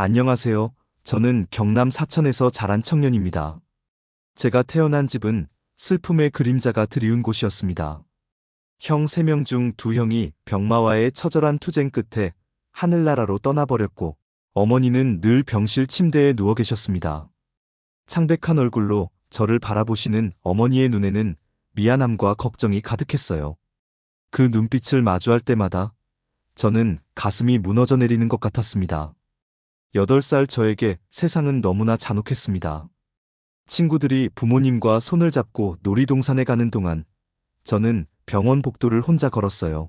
안녕하세요. 저는 경남 사천에서 자란 청년입니다. 제가 태어난 집은 슬픔의 그림자가 드리운 곳이었습니다. 형 3명 중 2형이 병마와의 처절한 투쟁 끝에 하늘나라로 떠나버렸고, 어머니는 늘 병실 침대에 누워 계셨습니다. 창백한 얼굴로 저를 바라보시는 어머니의 눈에는 미안함과 걱정이 가득했어요. 그 눈빛을 마주할 때마다 저는 가슴이 무너져 내리는 것 같았습니다. 8살 저에게 세상은 너무나 잔혹했습니다. 친구들이 부모님과 손을 잡고 놀이동산에 가는 동안 저는 병원 복도를 혼자 걸었어요.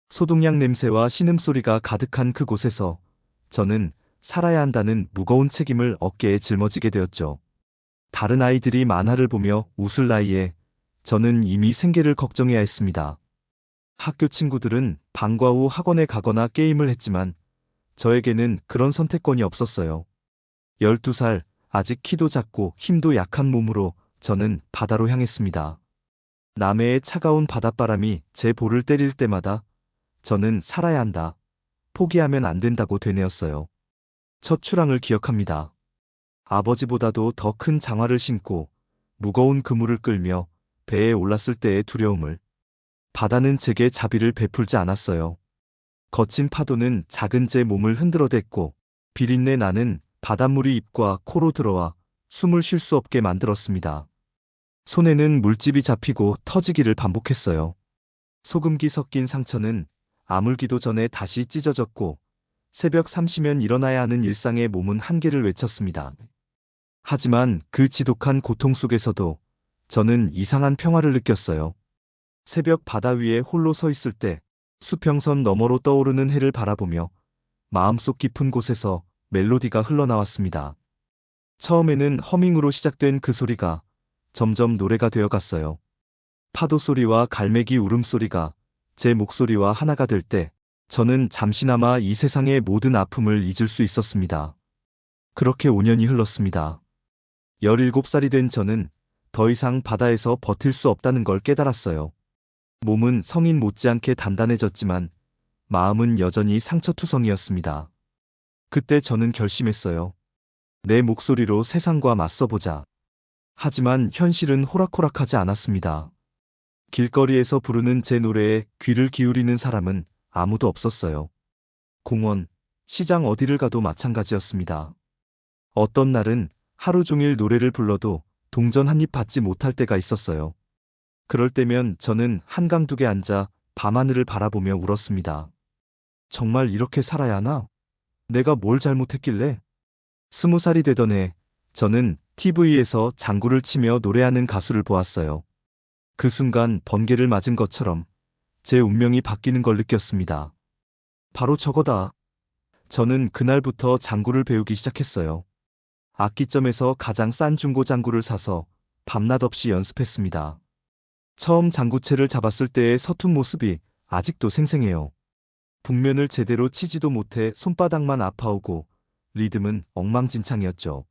소독약 냄새와 신음소리가 가득한 그곳에서 저는 살아야 한다는 무거운 책임을 어깨에 짊어지게 되었죠. 다른 아이들이 만화를 보며 웃을 나이에 저는 이미 생계를 걱정해야 했습니다. 학교 친구들은 방과 후 학원에 가거나 게임을 했지만 저에게는 그런 선택권이 없었어요. 12살, 아직 키도 작고 힘도 약한 몸으로 저는 바다로 향했습니다. 남해의 차가운 바닷바람이 제 볼을 때릴 때마다 저는 살아야 한다, 포기하면 안 된다고 되뇌었어요. 첫 출항을 기억합니다. 아버지보다도 더 큰 장화를 신고 무거운 그물을 끌며 배에 올랐을 때의 두려움을. 바다는 제게 자비를 베풀지 않았어요. 거친 파도는 작은 제 몸을 흔들어댔고 비린내 나는 바닷물이 입과 코로 들어와 숨을 쉴 수 없게 만들었습니다. 손에는 물집이 잡히고 터지기를 반복했어요. 소금기 섞인 상처는 아물기도 전에 다시 찢어졌고 새벽 3시면 일어나야 하는 일상의 몸은 한계를 외쳤습니다. 하지만 그 지독한 고통 속에서도 저는 이상한 평화를 느꼈어요. 새벽 바다 위에 홀로 서 있을 때 수평선 너머로 떠오르는 해를 바라보며 마음속 깊은 곳에서 멜로디가 흘러나왔습니다. 처음에는 허밍으로 시작된 그 소리가 점점 노래가 되어갔어요. 파도 소리와 갈매기 울음소리가 제 목소리와 하나가 될 때 저는 잠시나마 이 세상의 모든 아픔을 잊을 수 있었습니다. 그렇게 5년이 흘렀습니다. 17살이 된 저는 더 이상 바다에서 버틸 수 없다는 걸 깨달았어요. 몸은 성인 못지않게 단단해졌지만 마음은 여전히 상처투성이었습니다. 그때 저는 결심했어요. 내 목소리로 세상과 맞서보자. 하지만 현실은 호락호락하지 않았습니다. 길거리에서 부르는 제 노래에 귀를 기울이는 사람은 아무도 없었어요. 공원, 시장 어디를 가도 마찬가지였습니다. 어떤 날은 하루 종일 노래를 불러도 동전 한 입 받지 못할 때가 있었어요. 그럴 때면 저는 한강둑에 앉아 밤하늘을 바라보며 울었습니다. 정말 이렇게 살아야 하나? 내가 뭘 잘못했길래? 20살이 되던 해, 저는 TV에서 장구를 치며 노래하는 가수를 보았어요. 그 순간 번개를 맞은 것처럼 제 운명이 바뀌는 걸 느꼈습니다. 바로 저거다. 저는 그날부터 장구를 배우기 시작했어요. 악기점에서 가장 싼 중고 장구를 사서 밤낮 없이 연습했습니다. 처음 장구채를 잡았을 때의 서툰 모습이 아직도 생생해요. 북면을 제대로 치지도 못해 손바닥만 아파오고 리듬은 엉망진창이었죠.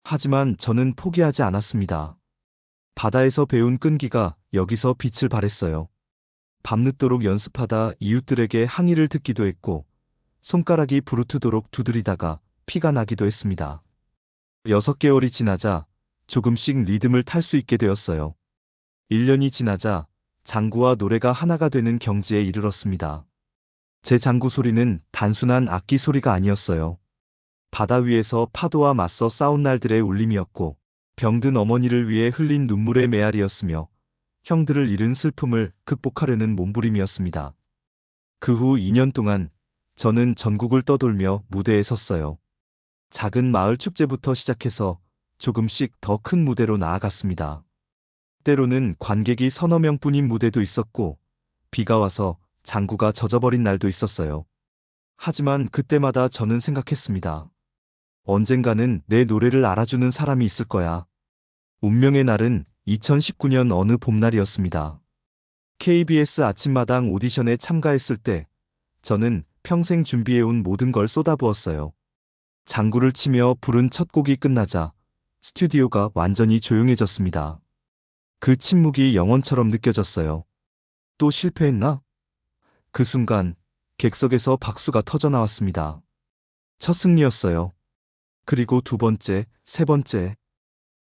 하지만 저는 포기하지 않았습니다. 바다에서 배운 끈기가 여기서 빛을 발했어요. 밤늦도록 연습하다 이웃들에게 항의를 듣기도 했고 손가락이 부르트도록 두드리다가 피가 나기도 했습니다. 6개월이 지나자 조금씩 리듬을 탈 수 있게 되었어요. 1년이 지나자 장구와 노래가 하나가 되는 경지에 이르렀습니다. 제 장구 소리는 단순한 악기 소리가 아니었어요. 바다 위에서 파도와 맞서 싸운 날들의 울림이었고 병든 어머니를 위해 흘린 눈물의 메아리였으며 형들을 잃은 슬픔을 극복하려는 몸부림이었습니다. 그 후 2년 동안 저는 전국을 떠돌며 무대에 섰어요. 작은 마을 축제부터 시작해서 조금씩 더 큰 무대로 나아갔습니다. 때로는 관객이 서너 명뿐인 무대도 있었고 비가 와서 장구가 젖어버린 날도 있었어요. 하지만 그때마다 저는 생각했습니다. 언젠가는 내 노래를 알아주는 사람이 있을 거야. 운명의 날은 2019년 어느 봄날이었습니다. KBS 아침마당 오디션에 참가했을 때 저는 평생 준비해온 모든 걸 쏟아부었어요. 장구를 치며 부른 첫 곡이 끝나자 스튜디오가 완전히 조용해졌습니다. 그 침묵이 영원처럼 느껴졌어요. 또 실패했나? 그 순간 객석에서 박수가 터져 나왔습니다. 첫 승리였어요. 그리고 두 번째, 세 번째.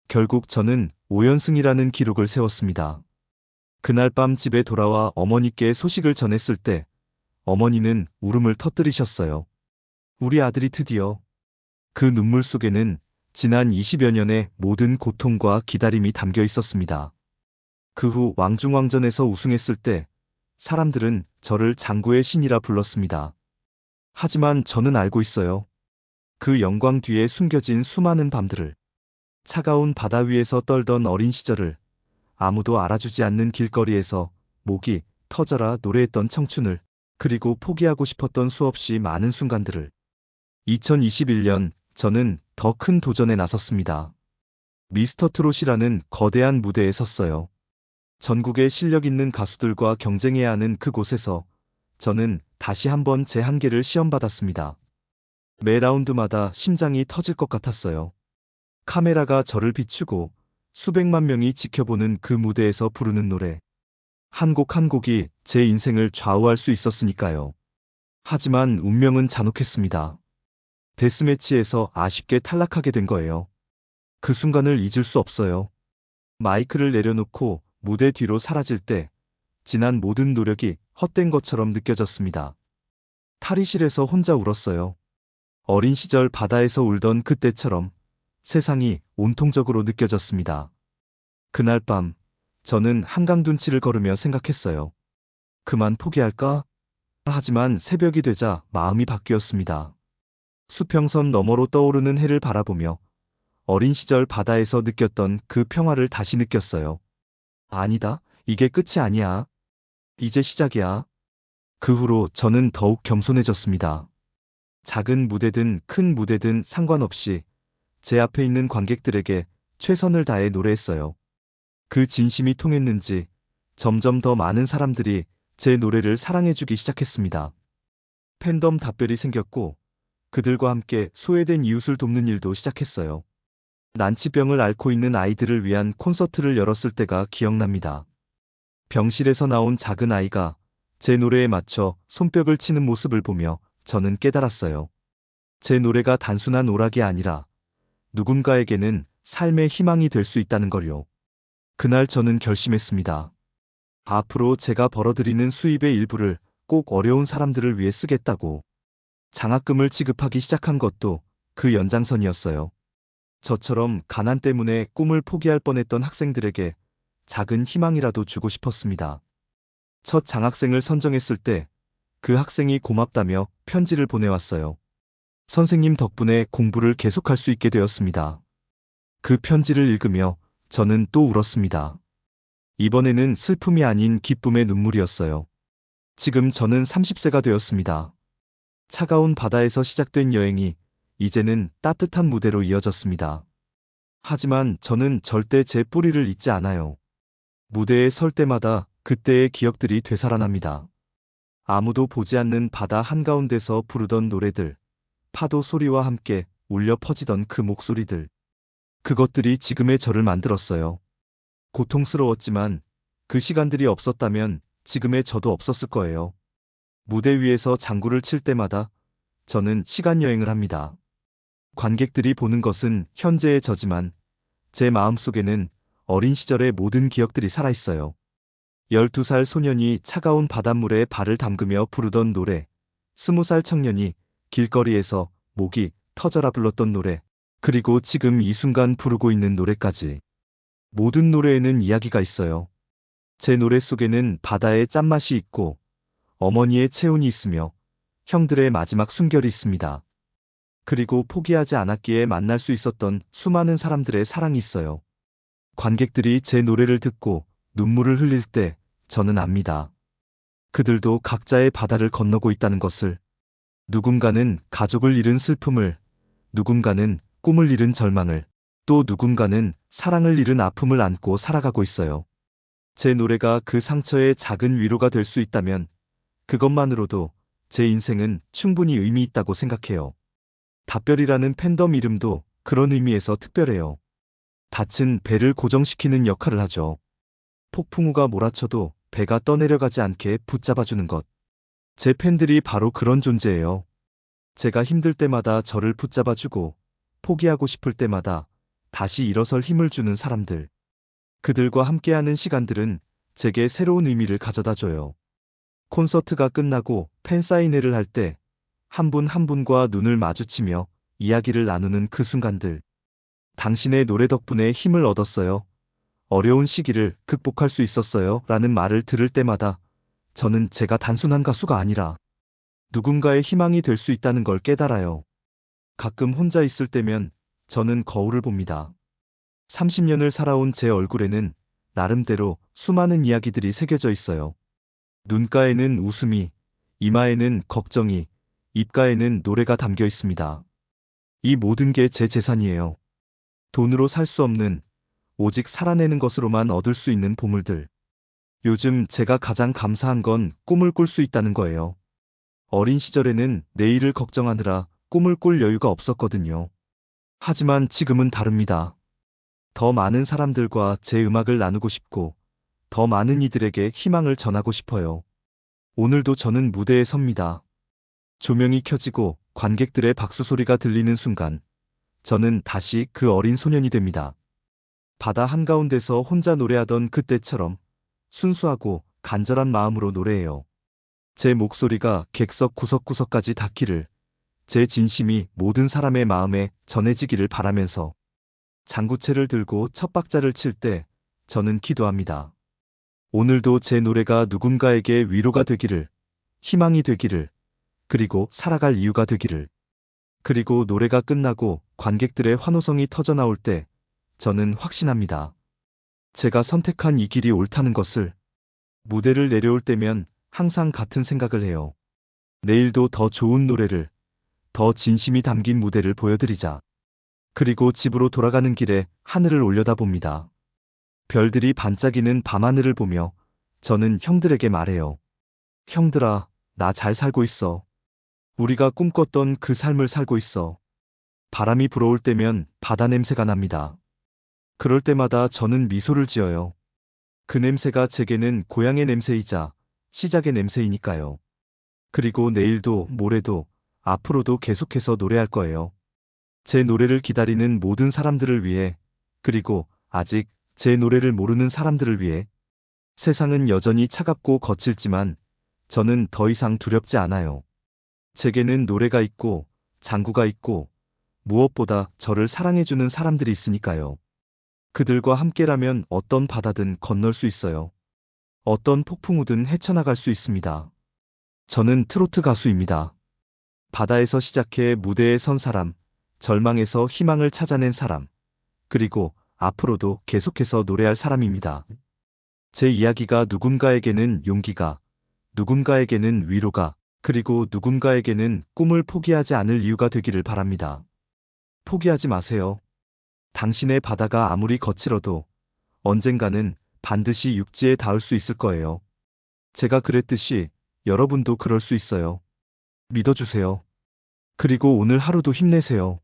결국 저는 5연승이라는 기록을 세웠습니다. 그날 밤 집에 돌아와 어머니께 소식을 전했을 때 어머니는 울음을 터뜨리셨어요. 우리 아들이 드디어. 그 눈물 속에는 지난 20여 년의 모든 고통과 기다림이 담겨 있었습니다. 그 후 왕중왕전에서 우승했을 때 사람들은 저를 장구의 신이라 불렀습니다. 하지만 저는 알고 있어요. 그 영광 뒤에 숨겨진 수많은 밤들을, 차가운 바다 위에서 떨던 어린 시절을, 아무도 알아주지 않는 길거리에서 목이 터져라 노래했던 청춘을, 그리고 포기하고 싶었던 수없이 많은 순간들을. 2021년 저는 더 큰 도전에 나섰습니다. 미스터 트롯이라는 거대한 무대에 섰어요. 전국의 실력 있는 가수들과 경쟁해야 하는 그곳에서 저는 다시 한번 제 한계를 시험받았습니다. 매 라운드마다 심장이 터질 것 같았어요. 카메라가 저를 비추고 수백만 명이 지켜보는 그 무대에서 부르는 노래. 한 곡 한 곡이 제 인생을 좌우할 수 있었으니까요. 하지만 운명은 잔혹했습니다. 데스매치에서 아쉽게 탈락하게 된 거예요. 그 순간을 잊을 수 없어요. 마이크를 내려놓고 무대 뒤로 사라질 때 지난 모든 노력이 헛된 것처럼 느껴졌습니다. 탈의실에서 혼자 울었어요. 어린 시절 바다에서 울던 그때처럼 세상이 온통적으로 느껴졌습니다. 그날 밤 저는 한강 둔치를 걸으며 생각했어요. 그만 포기할까? 하지만 새벽이 되자 마음이 바뀌었습니다. 수평선 너머로 떠오르는 해를 바라보며 어린 시절 바다에서 느꼈던 그 평화를 다시 느꼈어요. 아니다, 이게 끝이 아니야. 이제 시작이야. 그 후로 저는 더욱 겸손해졌습니다. 작은 무대든 큰 무대든 상관없이 제 앞에 있는 관객들에게 최선을 다해 노래했어요. 그 진심이 통했는지 점점 더 많은 사람들이 제 노래를 사랑해주기 시작했습니다. 팬덤 답별이 생겼고 그들과 함께 소외된 이웃을 돕는 일도 시작했어요. 난치병을 앓고 있는 아이들을 위한 콘서트를 열었을 때가 기억납니다. 병실에서 나온 작은 아이가 제 노래에 맞춰 손뼉을 치는 모습을 보며 저는 깨달았어요. 제 노래가 단순한 오락이 아니라 누군가에게는 삶의 희망이 될 수 있다는 걸요. 그날 저는 결심했습니다. 앞으로 제가 벌어들이는 수입의 일부를 꼭 어려운 사람들을 위해 쓰겠다고. 장학금을 지급하기 시작한 것도 그 연장선이었어요. 저처럼 가난 때문에 꿈을 포기할 뻔했던 학생들에게 작은 희망이라도 주고 싶었습니다. 첫 장학생을 선정했을 때 그 학생이 고맙다며 편지를 보내왔어요. 선생님 덕분에 공부를 계속할 수 있게 되었습니다. 그 편지를 읽으며 저는 또 울었습니다. 이번에는 슬픔이 아닌 기쁨의 눈물이었어요. 지금 저는 30세가 되었습니다. 차가운 바다에서 시작된 여행이 이제는 따뜻한 무대로 이어졌습니다. 하지만 저는 절대 제 뿌리를 잊지 않아요. 무대에 설 때마다 그때의 기억들이 되살아납니다. 아무도 보지 않는 바다 한가운데서 부르던 노래들, 파도 소리와 함께 울려 퍼지던 그 목소리들. 그것들이 지금의 저를 만들었어요. 고통스러웠지만 그 시간들이 없었다면 지금의 저도 없었을 거예요. 무대 위에서 장구를 칠 때마다 저는 시간여행을 합니다. 관객들이 보는 것은 현재의 저지만 제 마음속에는 어린 시절의 모든 기억들이 살아있어요. 12살 소년이 차가운 바닷물에 발을 담그며 부르던 노래, 20살 청년이 길거리에서 목이 터져라 불렀던 노래, 그리고 지금 이 순간 부르고 있는 노래까지. 모든 노래에는 이야기가 있어요. 제 노래 속에는 바다의 짠맛이 있고 어머니의 체온이 있으며 형들의 마지막 숨결이 있습니다. 그리고 포기하지 않았기에 만날 수 있었던 수많은 사람들의 사랑이 있어요. 관객들이 제 노래를 듣고 눈물을 흘릴 때 저는 압니다. 그들도 각자의 바다를 건너고 있다는 것을. 누군가는 가족을 잃은 슬픔을, 누군가는 꿈을 잃은 절망을, 또 누군가는 사랑을 잃은 아픔을 안고 살아가고 있어요. 제 노래가 그 상처에 작은 위로가 될 수 있다면 그것만으로도 제 인생은 충분히 의미 있다고 생각해요. 답별이라는 팬덤 이름도 그런 의미에서 특별해요. 닻은 배를 고정시키는 역할을 하죠. 폭풍우가 몰아쳐도 배가 떠내려가지 않게 붙잡아주는 것. 제 팬들이 바로 그런 존재예요. 제가 힘들 때마다 저를 붙잡아주고 포기하고 싶을 때마다 다시 일어설 힘을 주는 사람들. 그들과 함께하는 시간들은 제게 새로운 의미를 가져다 줘요. 콘서트가 끝나고 팬사인회를 할 때 한 분 한 분과 눈을 마주치며 이야기를 나누는 그 순간들. 당신의 노래 덕분에 힘을 얻었어요. 어려운 시기를 극복할 수 있었어요. 라는 말을 들을 때마다 저는 제가 단순한 가수가 아니라 누군가의 희망이 될 수 있다는 걸 깨달아요. 가끔 혼자 있을 때면 저는 거울을 봅니다. 30년을 살아온 제 얼굴에는 나름대로 수많은 이야기들이 새겨져 있어요. 눈가에는 웃음이, 이마에는 걱정이, 입가에는 노래가 담겨 있습니다. 이 모든 게 제 재산이에요. 돈으로 살 수 없는, 오직 살아내는 것으로만 얻을 수 있는 보물들. 요즘 제가 가장 감사한 건 꿈을 꿀 수 있다는 거예요. 어린 시절에는 내일을 걱정하느라 꿈을 꿀 여유가 없었거든요. 하지만 지금은 다릅니다. 더 많은 사람들과 제 음악을 나누고 싶고, 더 많은 이들에게 희망을 전하고 싶어요. 오늘도 저는 무대에 섭니다. 조명이 켜지고 관객들의 박수 소리가 들리는 순간, 저는 다시 그 어린 소년이 됩니다. 바다 한가운데서 혼자 노래하던 그때처럼 순수하고 간절한 마음으로 노래해요. 제 목소리가 객석 구석구석까지 닿기를, 제 진심이 모든 사람의 마음에 전해지기를 바라면서 장구채를 들고 첫 박자를 칠 때 저는 기도합니다. 오늘도 제 노래가 누군가에게 위로가 되기를, 희망이 되기를, 그리고 살아갈 이유가 되기를. 그리고 노래가 끝나고 관객들의 환호성이 터져나올 때 저는 확신합니다. 제가 선택한 이 길이 옳다는 것을. 무대를 내려올 때면 항상 같은 생각을 해요. 내일도 더 좋은 노래를, 더 진심이 담긴 무대를 보여드리자. 그리고 집으로 돌아가는 길에 하늘을 올려다봅니다. 별들이 반짝이는 밤하늘을 보며 저는 형들에게 말해요. 형들아, 나 잘 살고 있어. 우리가 꿈꿨던 그 삶을 살고 있어. 바람이 불어올 때면 바다 냄새가 납니다. 그럴 때마다 저는 미소를 지어요. 그 냄새가 제게는 고향의 냄새이자 시작의 냄새이니까요. 그리고 내일도 모레도 앞으로도 계속해서 노래할 거예요. 제 노래를 기다리는 모든 사람들을 위해, 그리고 아직 제 노래를 모르는 사람들을 위해. 세상은 여전히 차갑고 거칠지만 저는 더 이상 두렵지 않아요. 제게는 노래가 있고 장구가 있고 무엇보다 저를 사랑해주는 사람들이 있으니까요. 그들과 함께라면 어떤 바다든 건널 수 있어요. 어떤 폭풍우든 헤쳐나갈 수 있습니다. 저는 트로트 가수입니다. 바다에서 시작해 무대에 선 사람, 절망에서 희망을 찾아낸 사람, 그리고 앞으로도 계속해서 노래할 사람입니다. 제 이야기가 누군가에게는 용기가, 누군가에게는 위로가, 그리고 누군가에게는 꿈을 포기하지 않을 이유가 되기를 바랍니다. 포기하지 마세요. 당신의 바다가 아무리 거칠어도 언젠가는 반드시 육지에 닿을 수 있을 거예요. 제가 그랬듯이 여러분도 그럴 수 있어요. 믿어주세요. 그리고 오늘 하루도 힘내세요.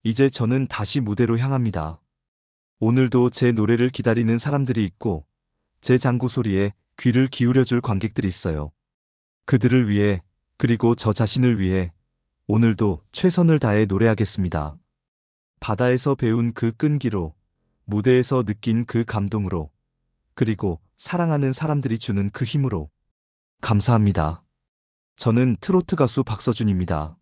이제 저는 다시 무대로 향합니다. 오늘도 제 노래를 기다리는 사람들이 있고, 제 장구 소리에 귀를 기울여줄 관객들이 있어요. 그들을 위해, 그리고 저 자신을 위해 오늘도 최선을 다해 노래하겠습니다. 바다에서 배운 그 끈기로, 무대에서 느낀 그 감동으로, 그리고 사랑하는 사람들이 주는 그 힘으로. 감사합니다. 저는 트로트 가수 박서준입니다.